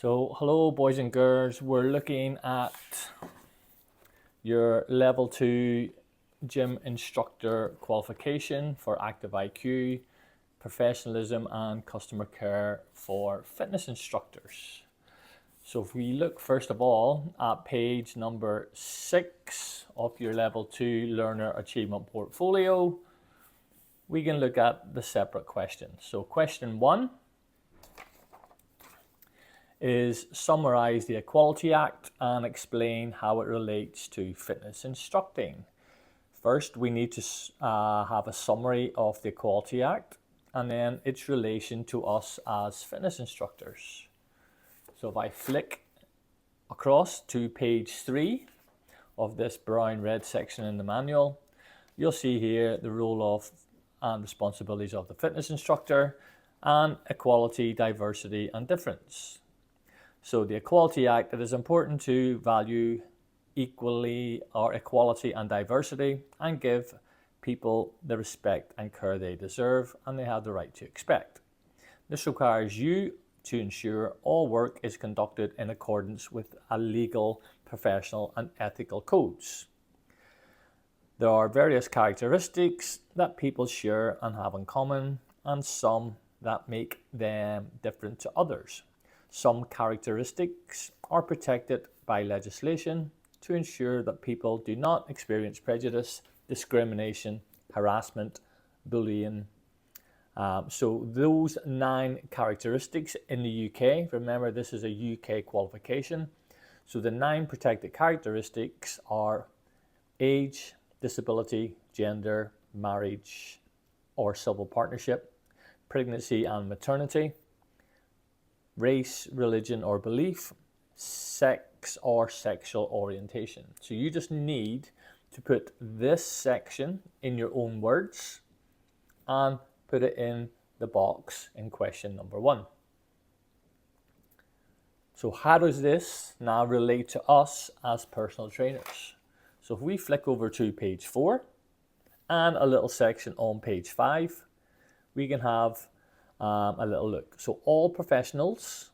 So hello boys and girls, we're looking at your level 2 gym instructor qualification for active IQ, professionalism and customer care for fitness instructors. So if we look first of all at page number 6 of your level 2 learner achievement portfolio, we can look at the separate questions. So question 1 is summarize the Equality Act and explain how it relates to fitness instructing. First, we need to have a summary of the Equality Act and then its relation to us as fitness instructors. So if I flick across to page 3 of this brown-red section in the manual, you'll see here the role of and responsibilities of the fitness instructor and equality, diversity and difference. So the Equality Act, it is important to value equally or equality and diversity and give people the respect and care they deserve and they have the right to expect. This requires you to ensure all work is conducted in accordance with a legal, professional and ethical codes. There are various characteristics that people share and have in common and some that make them different to others. Some characteristics are protected by legislation to ensure that people do not experience prejudice, discrimination, harassment, bullying. So those 9 characteristics in the UK, remember this is a UK qualification, so the 9 protected characteristics are age, disability, gender, marriage or civil partnership, pregnancy and maternity, race, religion or belief, sex or sexual orientation. So you just need to put this section in your own words and put it in the box in question number 1. So how does this now relate to us as personal trainers? So if we flick over to page 4 and a little section on page 5, we can have a little look. So all professionals,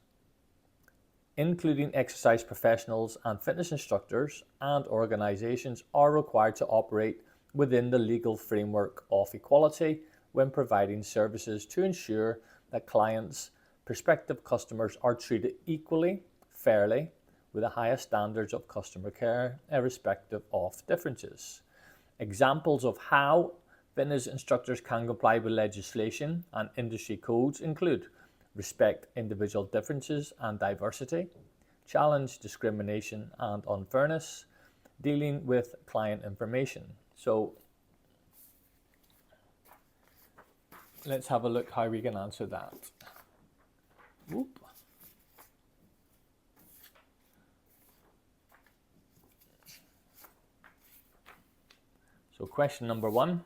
including exercise professionals and fitness instructors and organizations, are required to operate within the legal framework of equality when providing services to ensure that clients, prospective customers are treated equally, fairly, with the highest standards of customer care, irrespective of differences. Examples of how fitness instructors can comply with legislation and industry codes include respect individual differences and diversity, challenge discrimination and unfairness, dealing with client information. So let's have a look how we can answer that. Whoop. So question number 1.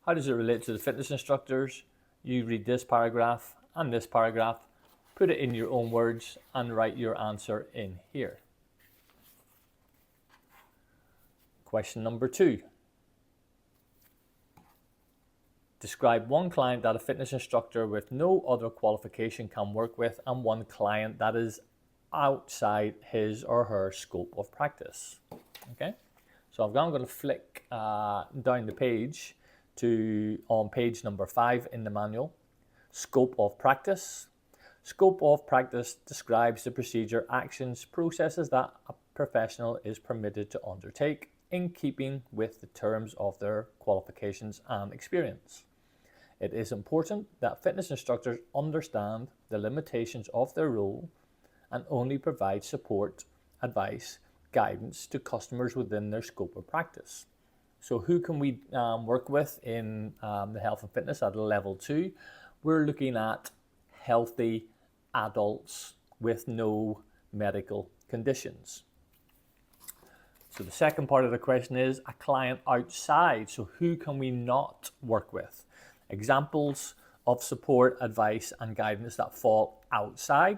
How does it relate to the fitness instructors? You read this paragraph and this paragraph, put it in your own words and write your answer in here. Question number 2. Describe one client that a fitness instructor with no other qualification can work with and one client that is outside his or her scope of practice. Okay, so I'm going to flick down the page on page number 5 in the manual. Scope of practice. Scope of practice describes the procedure, actions, processes that a professional is permitted to undertake in keeping with the terms of their qualifications and experience. It is important that fitness instructors understand the limitations of their role and only provide support, advice, guidance to customers within their scope of practice. So who can we work with in the health and fitness at level 2? We're looking at healthy adults with no medical conditions. So the second part of the question is a client outside. So who can we not work with? Examples of support, advice and guidance that fall outside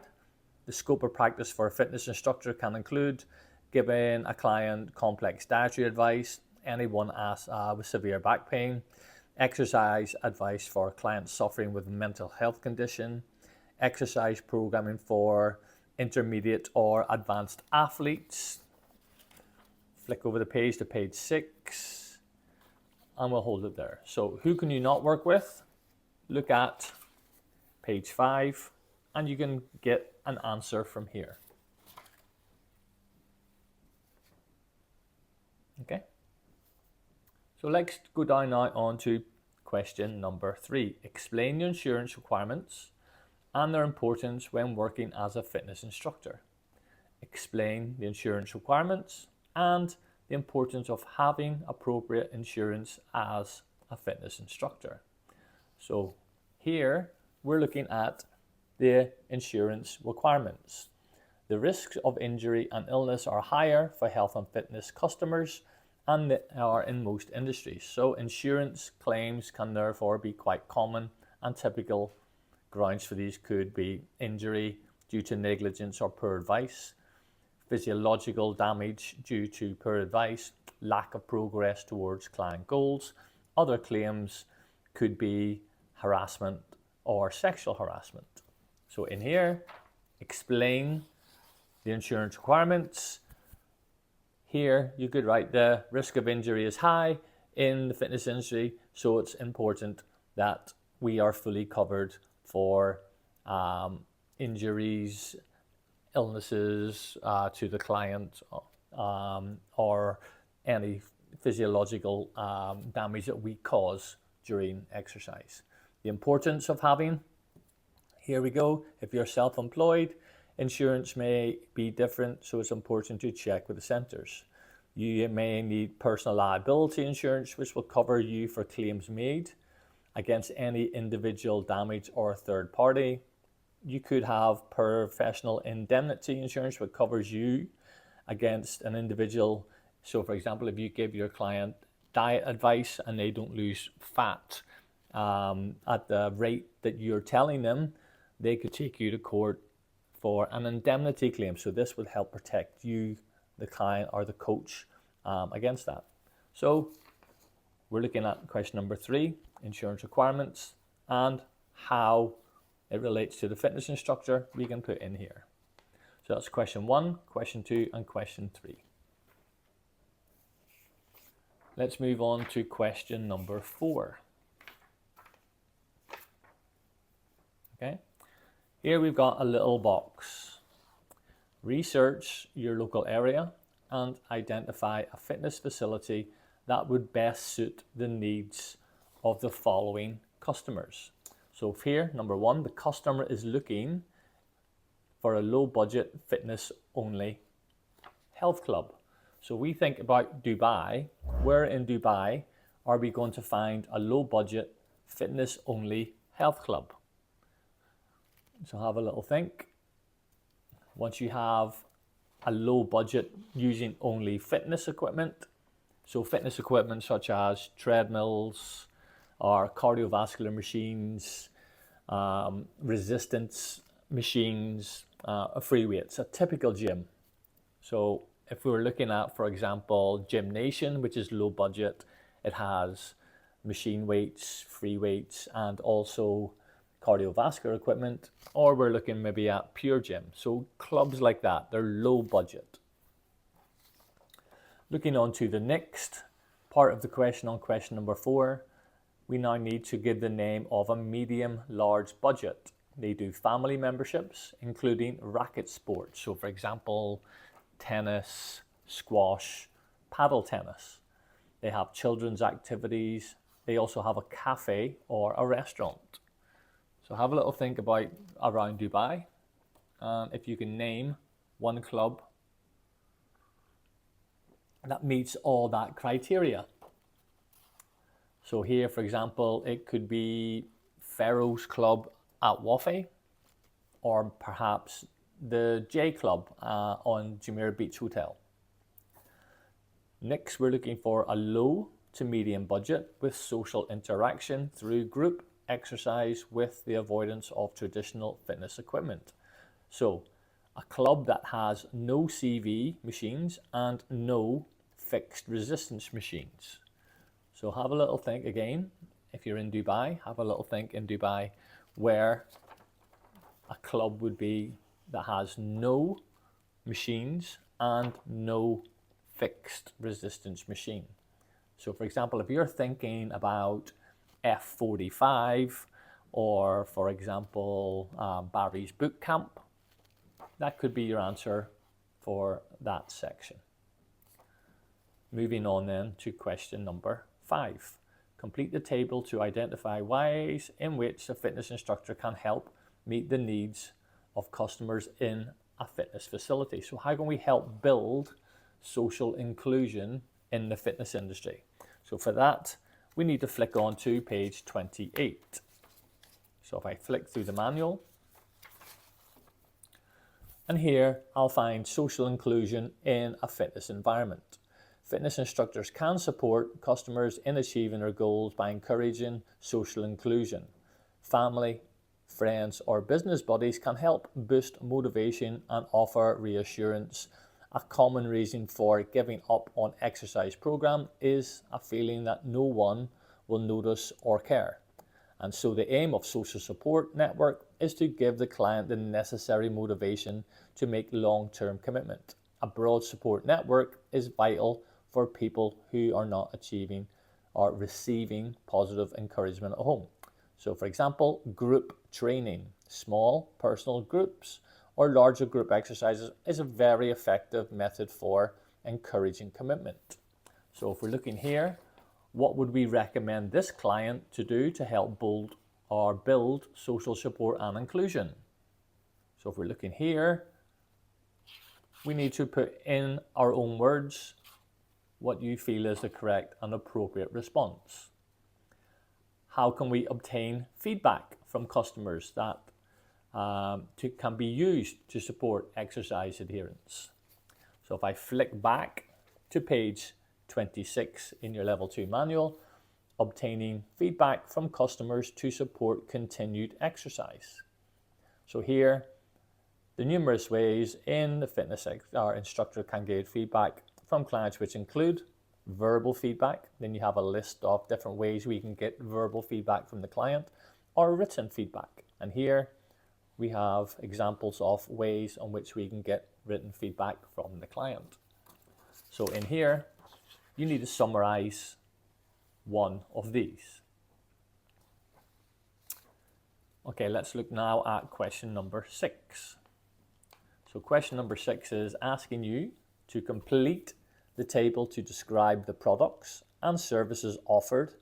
the scope of practice for a fitness instructor can include giving a client complex dietary advice, anyone with severe back pain, exercise advice for clients suffering with a mental health condition, exercise programming for intermediate or advanced athletes. Flick over the page to page 6 and we'll hold it there. So who can you not work with? Look at page 5 and you can get an answer from here. Okay, so let's go down now on to question number 3. Explain the insurance requirements and their importance when working as a fitness instructor. Explain the insurance requirements and the importance of having appropriate insurance as a fitness instructor. So here we're looking at the insurance requirements. The risks of injury and illness are higher for health and fitness customers and they are in most industries. So insurance claims can therefore be quite common, and typical grounds for these could be injury due to negligence or poor advice, physiological damage due to poor advice, lack of progress towards client goals. Other claims could be harassment or sexual harassment. So in here, explain the insurance requirements. Here you could write the risk of injury is high in the fitness industry, so it's important that we are fully covered for injuries, illnesses to the client, or any physiological damage that we cause during exercise. The importance of having, here we go, if you're self-employed, insurance may be different, so it's important to check with the centres. You may need personal liability insurance, which will cover you for claims made against any individual damage or third party. You could have professional indemnity insurance, which covers you against an individual. So for example, if you give your client diet advice and they don't lose fat at the rate that you're telling them, they could take you to court for an indemnity claim. So this would help protect you, the client or the coach, against that. So we're looking at question number 3, insurance requirements and how it relates to the fitness instructor. We can put in here. So that's question 1, question 2 and question 3. Let's move on to question number 4. Okay, here we've got a little box. Research your local area and identify a fitness facility that would best suit the needs of the following customers. So here, number 1, the customer is looking for a low budget fitness only health club. So we think about Dubai. Where in Dubai are we going to find a low budget fitness only health club? So have a little think. Once you have a low budget using only fitness equipment, so fitness equipment such as treadmills or cardiovascular machines, resistance machines, free weights, a typical gym. So if we were looking at, for example, Gym Nation, which is low budget, it has machine weights, free weights, and also cardiovascular equipment. Or we're looking maybe at Pure Gym. So clubs like that, they're low budget. Looking on to the next part of the question on question number 4, we now need to give the name of a medium large budget. They do family memberships, including racket sports. So for example, tennis, squash, paddle tennis. They have children's activities. They also have a cafe or a restaurant. So have a little think about around Dubai. If you can name one club that meets all that criteria. So here, for example, it could be Pharaoh's Club at Wafi, or perhaps the J Club on Jumeirah Beach Hotel. Next, we're looking for a low to medium budget with social interaction through group exercise with the avoidance of traditional fitness equipment. So a club that has no CV machines and no fixed resistance machines. So have a little think again. If you're in Dubai, have a little think in Dubai where a club would be that has no machines and no fixed resistance machine. So for example, if you're thinking about F45 or for example Barry's Boot Camp, that could be your answer for that section. Moving on then to question number 5. Complete the table to identify ways in which a fitness instructor can help meet the needs of customers in a fitness facility. So how can we help build social inclusion in the fitness industry? So for that, we need to flick on to page 28. So if I flick through the manual, and here I'll find social inclusion in a fitness environment. Fitness instructors can support customers in achieving their goals by encouraging social inclusion. Family, friends, or business buddies can help boost motivation and offer reassurance. A common reason for giving up on exercise program is a feeling that no one will notice or care. And so the aim of social support network is to give the client the necessary motivation to make long-term commitment. A broad support network is vital for people who are not achieving or receiving positive encouragement at home. So for example, group training, small personal groups or larger group exercises is a very effective method for encouraging commitment. So if we're looking here, what would we recommend this client to do to help build social support and inclusion? So if we're looking here, we need to put in our own words what you feel is the correct and appropriate response. How can we obtain feedback from customers that can be used to support exercise adherence? So if I flick back to page 26 in your level 2 manual, obtaining feedback from customers to support continued exercise. So here, the numerous ways in the fitness our instructor can get feedback from clients, which include verbal feedback. Then you have a list of different ways we can get verbal feedback from the client, or written feedback. And here we have examples of ways on which we can get written feedback from the client. So in here, you need to summarize one of these. Okay, let's look now at question number 6. So question number 6 is asking you to complete the table to describe the products and services offered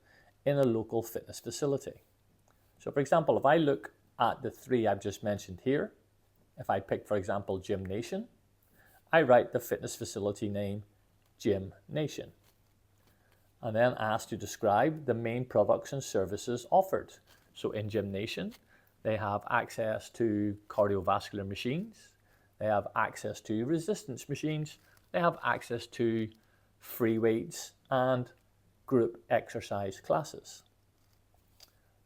in a local fitness facility. So for example, if I look at the 3 I've just mentioned here, if I pick, for example, Gym Nation, I write the fitness facility name Gym Nation, and then asked to describe the main products and services offered. So in Gym Nation, they have access to cardiovascular machines, they have access to resistance machines, they have access to free weights and group exercise classes.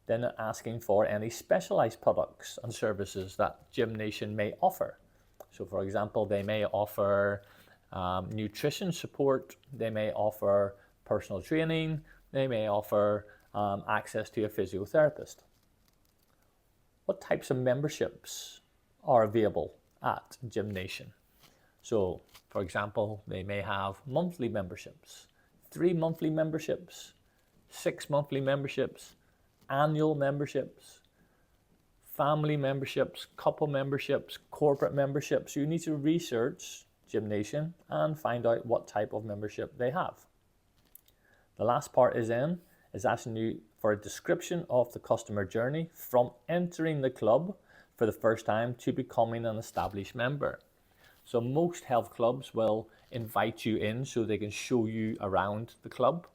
Then they're asking for any specialized products and services that Gym Nation may offer. So for example, they may offer nutrition support, they may offer personal training, they may offer access to a physiotherapist. What types of memberships are available at Gym Nation? So for example, they may have monthly memberships, 3 monthly memberships, 6 monthly memberships, annual memberships, family memberships, couple memberships, corporate memberships. You need to research Gym Nation and find out what type of membership they have. The last part is asking you for a description of the customer journey from entering the club for the first time to becoming an established member. So most health clubs will invite you in so they can show you around the club.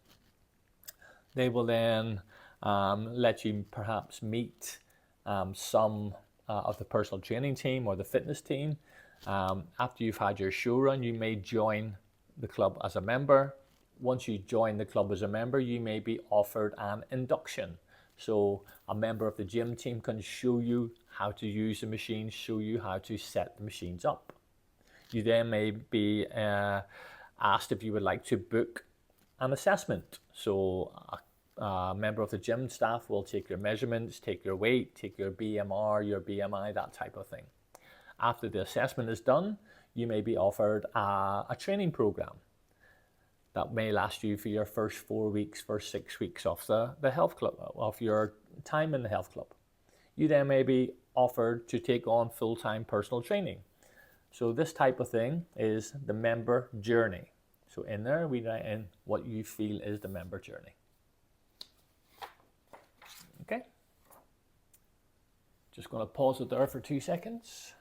They will then let you perhaps meet some of the personal training team or the fitness team. After you've had your show run, you may join the club as a member. Once you join the club as a member, you may be offered an induction. So a member of the gym team can show you how to use the machines, show you how to set the machines up. You then may be asked if you would like to book an assessment. So a member of the gym staff will take your measurements, take your weight, take your BMR, your BMI, that type of thing. After the assessment is done, you may be offered a training program that may last you for your first 4 weeks, first 6 weeks of the health club, of your time in the health club. You then may be offered to take on full-time personal training. So this type of thing is the member journey. So in there, we write in what you feel is the member journey. Okay. Just going to pause it there for 2 seconds.